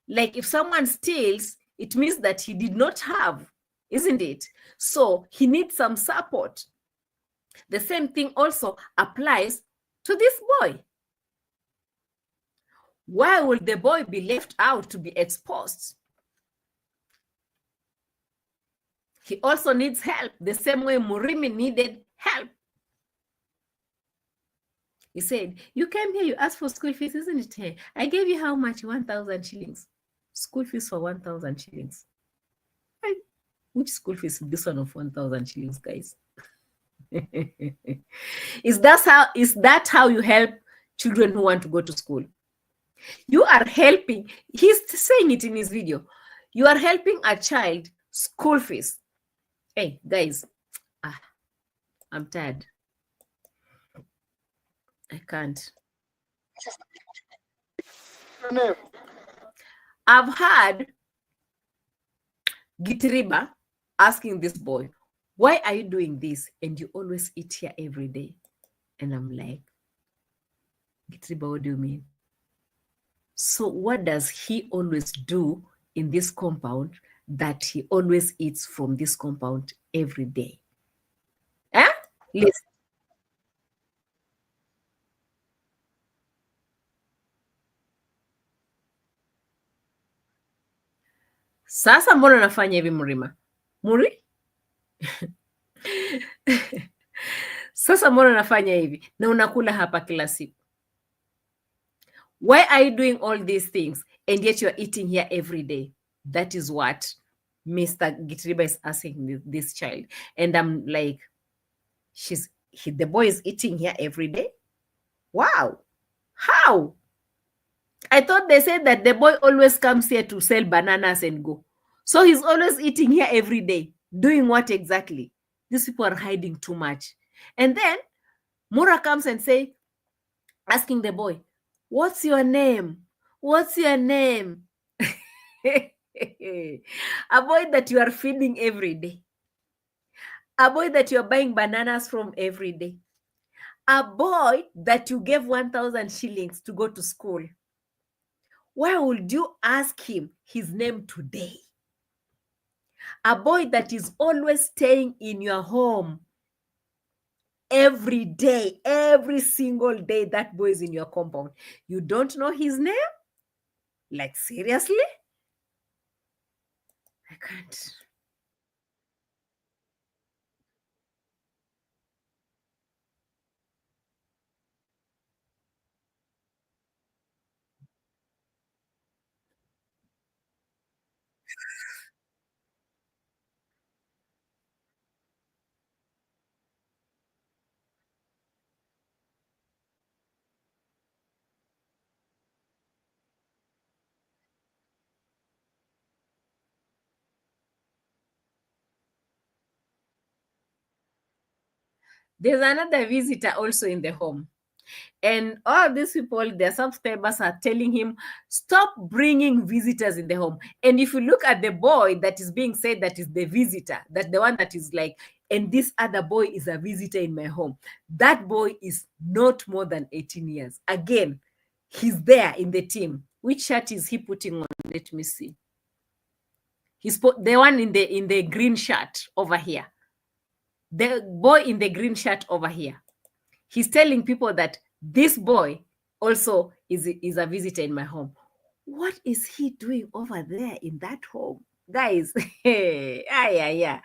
Like if someone steals, it means that he did not have, isn't it? So he needs some support. The same thing also applies to this boy. Why will the boy be left out to be exposed? He also needs help, the same way Murimi needed help. He said, you came here, you asked for school fees, isn't it? Hey, I gave you how much? 1,000 shillings. School fees for 1,000 shillings. Which school fees is this one of 1,000 shillings, guys? Is that how you help children who want to go to school? You are helping, he's saying it in his video, you are helping a child school fees. Hey, guys, I'm tired. I can't. I've had Gitiriba asking this boy, why are you doing this? And you always eat here every day. And I'm like, Gitiriba, what do you mean? So what does he always do in this compound that he always eats from this compound every day? Listen. Sasa mbona nafanya hivi Murima? Sasa mbona nafanya hivi na unakula hapa kila siku? Why are you doing all these things and yet you're eating here every day? That is what Mr. Gitiriba is asking this child. And I'm like, the boy is eating here every day? Wow. How? I thought they said that the boy always comes here to sell bananas and go. So he's always eating here every day. Doing what exactly? These people are hiding too much. And then Mura comes and asking the boy, what's your name? What's your name? A boy that you are feeding every day. A boy that you're buying bananas from every day. A boy that you gave 1,000 shillings to go to school. Why would you ask him his name today? A boy that is always staying in your home every day, every single day, that boy is in your compound. You don't know his name? Like, seriously? I can't. There's another visitor also in the home. And all these people, their subscribers are telling him, stop bringing visitors in the home. And if you look at the boy that is being said that is the visitor, that the one that is like, and this other boy is a visitor in my home, that boy is not more than 18 years. Again, he's there in the team. Which shirt is he putting on? Let me see. He's the one in the green shirt over here. The boy in the green shirt over here. He's telling people that this boy also is a visitor in my home. What is he doing over there in that home? Guys, yeah.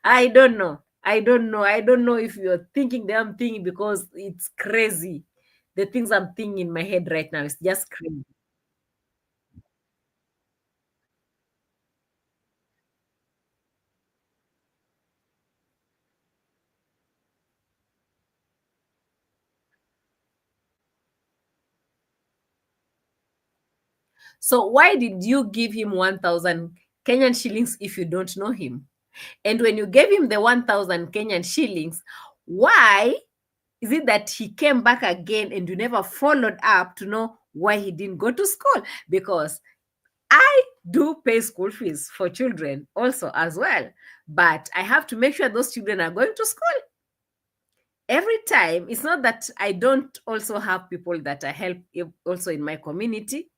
I don't know. I don't know if you're thinking that I'm thinking, because it's crazy. The things I'm thinking in my head right now is just crazy. So why did you give him 1,000 Kenyan shillings if you don't know him? And when you gave him the 1,000 Kenyan shillings, why Is it that he came back again and you never followed up to know why he didn't go to school? Because I do pay school fees for children also as well, but I have to make sure those children are going to school. Every time, it's not that I don't also have people that I help also in my community.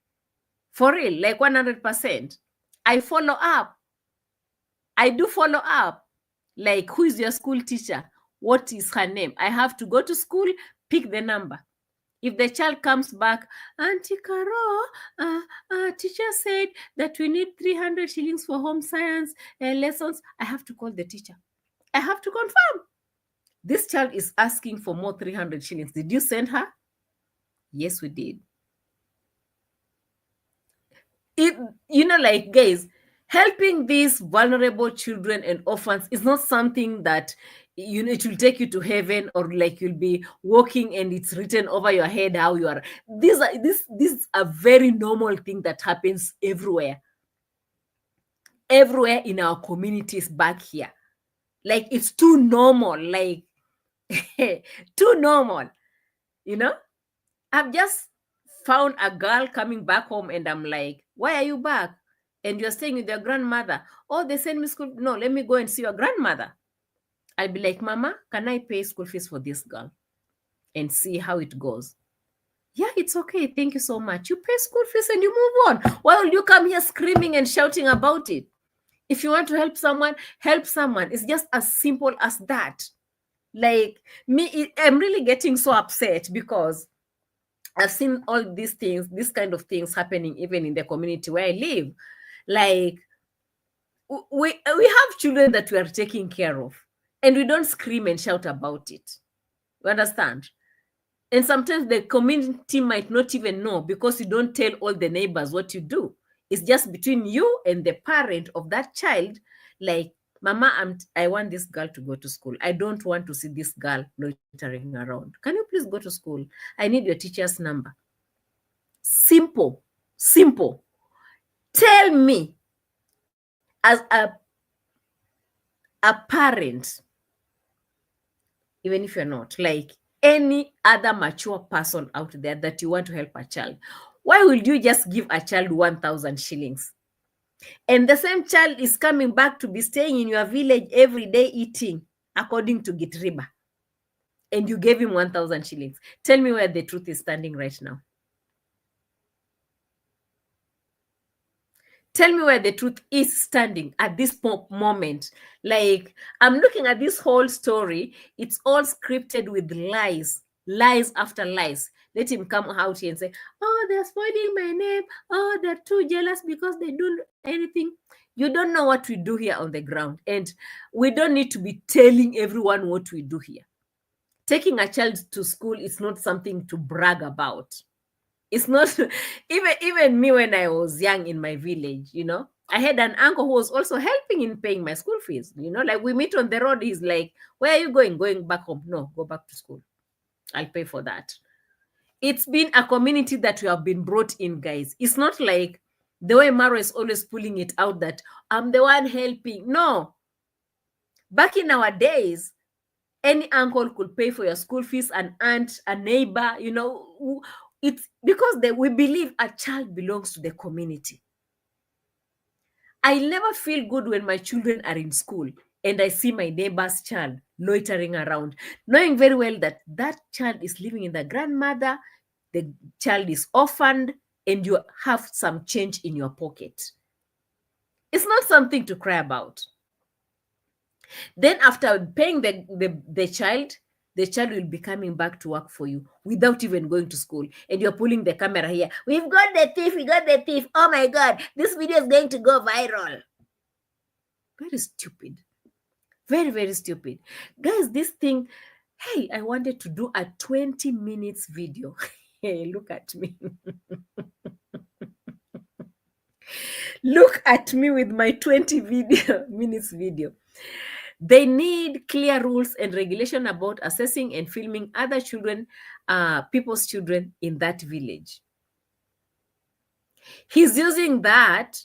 For real, like 100%. I follow up. I do follow up. Like, who is your school teacher? What is her name? I have to go to school, pick the number. If the child comes back, Auntie Qarol, teacher said that we need 300 shillings for home science lessons, I have to call the teacher. I have to confirm. This child is asking for more 300 shillings. Did you send her? Yes, we did. Like, guys, helping these vulnerable children and orphans is not something that it will take you to heaven, or like you'll be walking and it's written over your head how you are. This is a very normal thing that happens everywhere in our communities back here. Like, it's too normal, like too normal. I've just found a girl coming back home and I'm like, why are you back? And you're staying with your grandmother. Oh, they send me school. No, let me go and see your grandmother. I'll be like, Mama, can I pay school fees for this girl and see how it goes? Yeah, it's okay. Thank you so much. You pay school fees and you move on. Why will you come here screaming and shouting about it? If you want to help someone, help someone. It's just as simple as that. Like, I'm really getting so upset because I've seen all these things, this kind of things happening even in the community where I live. Like, we have children that we are taking care of, and we don't scream and shout about it. You understand? And sometimes the community might not even know because you don't tell all the neighbors what you do. It's just between you and the parent of that child. Like, Mama, I want this girl to go to school. I don't want to see this girl loitering around. Can you please go to school? I need your teacher's number. Simple. Tell me, as a parent, even if you're not, like any other mature person out there that you want to help a child, why would you just give a child 1,000 shillings? And the same child is coming back to be staying in your village every day eating according to Gitriba. And you gave him 1,000 shillings. Tell me where the truth is standing right now. Tell me where the truth is standing at this moment. Like, I'm looking at this whole story. It's all scripted with lies after lies. Let him come out here and say, oh, they're spoiling my name. Oh, they're too jealous because they do anything. You don't know what we do here on the ground. And we don't need to be telling everyone what we do here. Taking a child to school is not something to brag about. It's not, even me when I was young in my village, I had an uncle who was also helping in paying my school fees. Like, we meet on the road. He's like, where are you going? Going back home? No, go back to school. I'll pay for that. It's been a community that we have been brought in, guys. It's not like the way Marwa is always pulling it out that I'm the one helping. No. Back in our days, any uncle could pay for your school fees, an aunt, a neighbor, it's because we believe a child belongs to the community. I never feel good when my children are in school and I see my neighbor's child loitering around, knowing very well that that child is living in the grandmother, the child is orphaned, and you have some change in your pocket. It's not something to cry about. Then after paying the child will be coming back to work for you without even going to school. And you're pulling the camera here. We got the thief. Oh my God, this video is going to go viral. Very stupid. Very, very stupid. Guys, this thing, hey, I wanted to do a 20 minutes video. Hey, look at me. Look at me with my 20 minutes video. They need clear rules and regulation about assessing and filming other children, people's children in that village. He's using that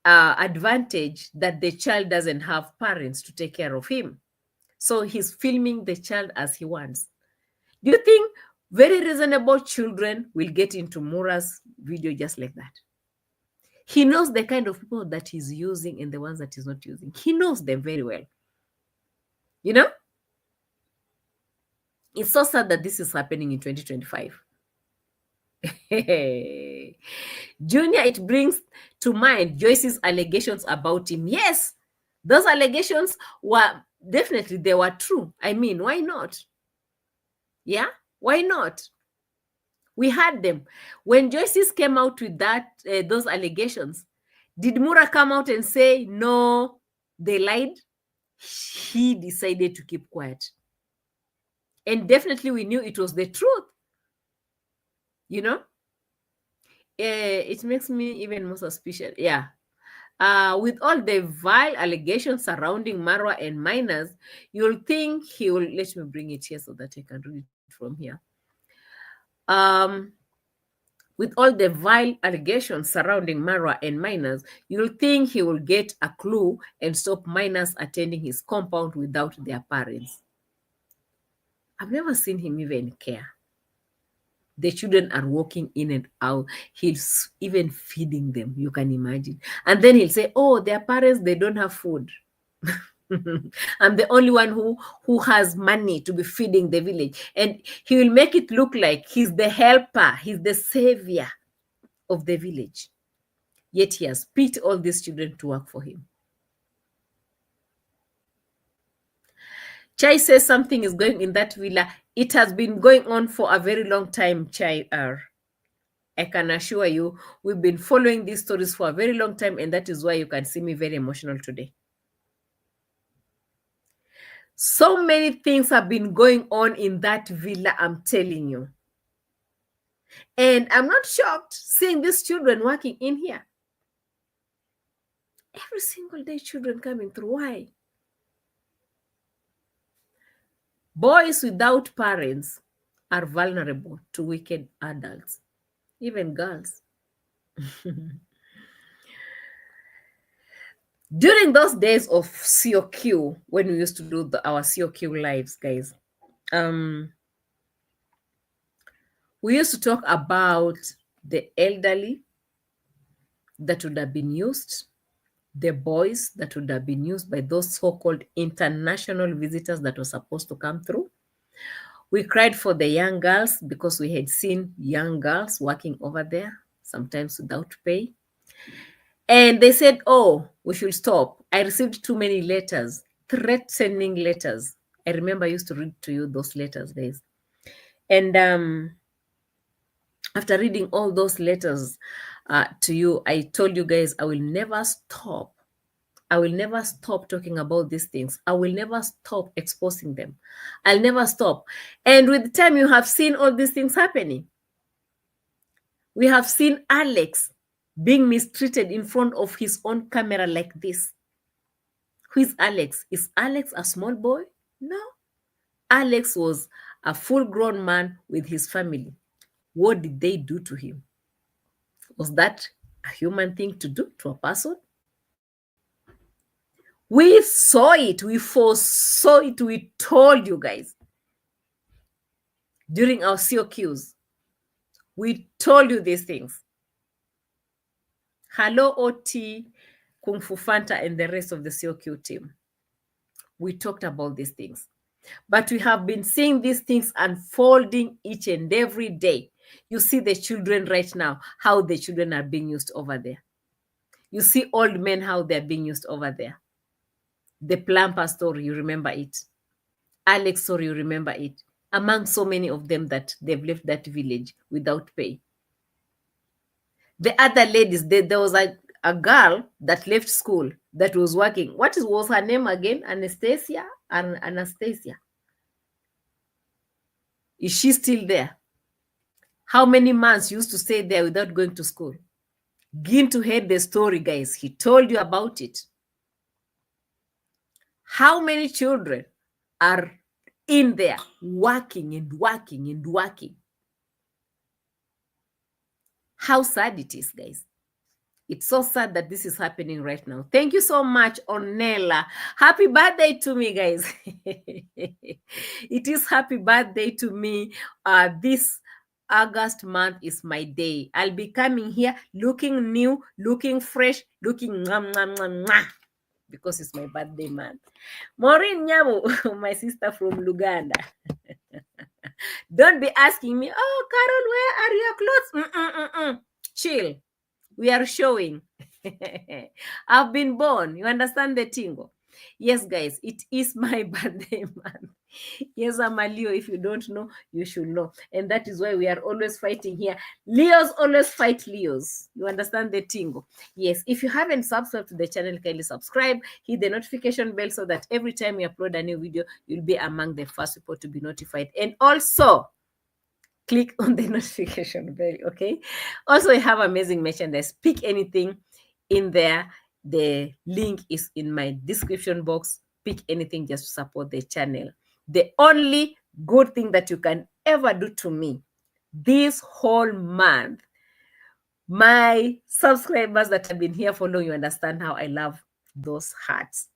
advantage that the child doesn't have parents to take care of him. So he's filming the child as he wants. Do you think very reasonable children will get into Mura's video just like that? He knows the kind of people that he's using and the ones that he's not using. He knows them very well. You know? It's so sad that this is happening in 2025. Junior, it brings to mind Joyce's allegations about him. Yes, those allegations were definitely, they were true. I mean, why not? Yeah, why not? We had them. When Joyce's came out with those allegations, did Mura come out and say, no, they lied? He decided to keep quiet. And definitely we knew it was the truth. You know? It makes me even more suspicious. Yeah. With all the vile allegations surrounding Marwa and minors, you'll think he will, let me bring it here so that I can read it from here. With all the vile allegations surrounding Marwa and minors, you'll think he will get a clue and stop minors attending his compound without their parents. I've never seen him even care. The children are walking in and out. He's even feeding them, you can imagine. And then he'll say, oh, their parents, they don't have food. I'm the only one who has money to be feeding the village. And he will make it look like he's the helper, he's the savior of the village. Yet he has picked all these children to work for him. Chai says something is going in that villa. It has been going on for a very long time, Chai R. I can assure you, we've been following these stories for a very long time, and that is why you can see me very emotional today. So many things have been going on in that villa, I'm telling you. And I'm not shocked seeing these children working in here. Every single day, children coming through. Why? Boys without parents are vulnerable to wicked adults, even girls. During those days of COQ, when we used to do our COQ lives, guys, we used to talk about the elderly that would have been used, the boys that would have been used by those so-called international visitors that were supposed to come through. We cried for the young girls because we had seen young girls working over there, sometimes without pay. And they said, oh, we should stop. I received too many letters, threatening letters. I remember I used to read to you those letters, guys. And after reading all those letters to you, I told you guys, I will never stop. I will never stop talking about these things. I will never stop exposing them. I'll never stop. And with time, you have seen all these things happening. We have seen Alex being mistreated in front of his own camera like this. Who is Alex? Is Alex a small boy? No. Alex was a full-grown man with his family. What did they do to him? Was that a human thing to do to a person? We saw it. We foresaw it. We told you guys during our COQs. We told you these things. Hello, OT, Kung Fu Fanta, and the rest of the COQ team. We talked about these things. But we have been seeing these things unfolding each and every day. You see the children right now, how the children are being used over there. You see old men, how they're being used over there. The Plumper story, you remember it. Alex story, you remember it. Among so many of them that they've left that village without pay. The other ladies, there was a girl that left school that was working. What was her name again? Anastasia? Anastasia. Is she still there? How many months used to stay there without going to school? Gintu heard the story, guys. He told you about it. How many children are in there working and working and working? How sad it is, guys. It's so sad that this is happening right now. Thank you so much, Onella. Happy birthday to me, guys. It is happy birthday to me. This August month is my day. I'll be coming here looking new, looking fresh, looking mwah, mwah, mwah, mwah, because it's my birthday month. Maureen Nyamu, my sister from Luganda. Don't be asking me, oh, Carol, where are your clothes? Chill. We are showing. I've been born. You understand the tingo? Yes, guys, it is my birthday month. Yes, I'm a Leo. If you don't know, you should know. And that is why we are always fighting here. Leos always fight Leos. You understand the tingo? Yes, if you haven't subscribed to the channel, kindly subscribe. Hit the notification bell so that every time we upload a new video, you'll be among the first people to be notified. And also, click on the notification bell, okay? Also, I have amazing merchandise. Pick anything in there. The link is in my description box. Pick anything just to support the channel. The only good thing that you can ever do to me this whole month, my subscribers that have been here for long, you understand how I love those hearts.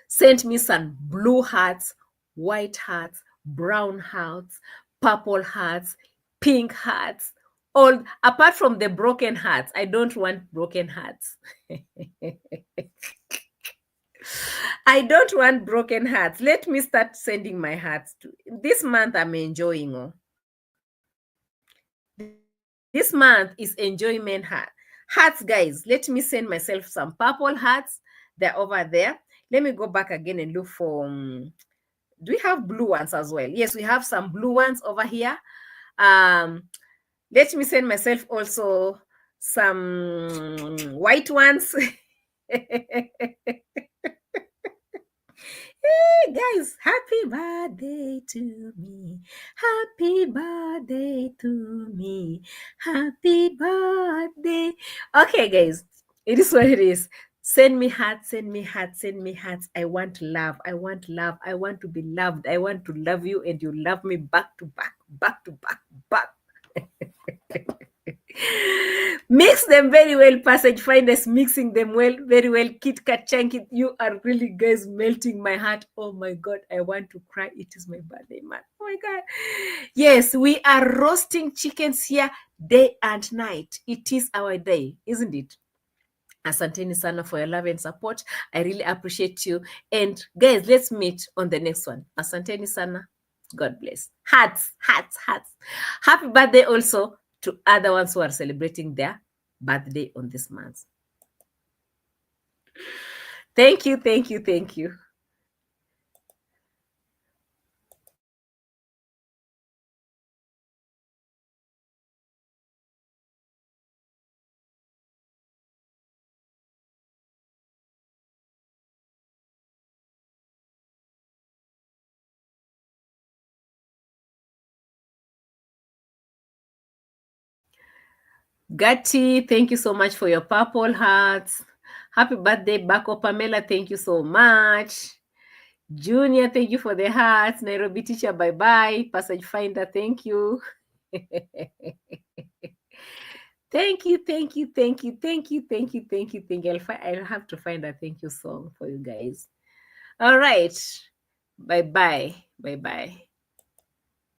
Sent me some blue hearts, white hearts, brown hearts, purple hearts, pink hearts, all apart from the broken hearts. I don't want broken hearts. I don't want broken hearts. Let me start sending my hearts to this month. I'm enjoying. This month is enjoyment hearts, guys. Let me send myself some purple hearts. They're over there. Let me go back again and look for do we have blue ones as well? Yes, we have some blue ones over here. Let me send myself also some white ones. Hey guys, happy birthday to me. Happy birthday to me. Happy birthday. Okay, guys, it is what it is. Send me hearts, send me hearts, send me hearts. I want love. I want love. I want to be loved. I want to love you and you love me back to back, back to back, back. Mix them very well, Passage Finders, mixing them well, very well. Kit Kat Chunky, you are really, guys, melting my heart. Oh my God, I want to cry. It is my birthday, man. Oh my God. Yes, we are roasting chickens here day and night. It is our day, isn't it? Asanteni sana for your love and support. I really appreciate you. And guys, let's meet on the next one. Asanteni sana. God bless. Hearts, hearts, hearts. Happy birthday also to other ones who are celebrating their birthday on this month. Thank you, thank you, thank you. Gatti, thank you so much for your purple hearts. Happy birthday, Bako Pamela. Thank you so much. Junior, thank you for the hearts. Nairobi teacher, bye-bye. Passage Finder, thank you. Thank you, thank you, thank you, thank you, thank you, thank you, thank you. I'll have to find a thank you song for you guys. All right. Bye-bye. Bye-bye.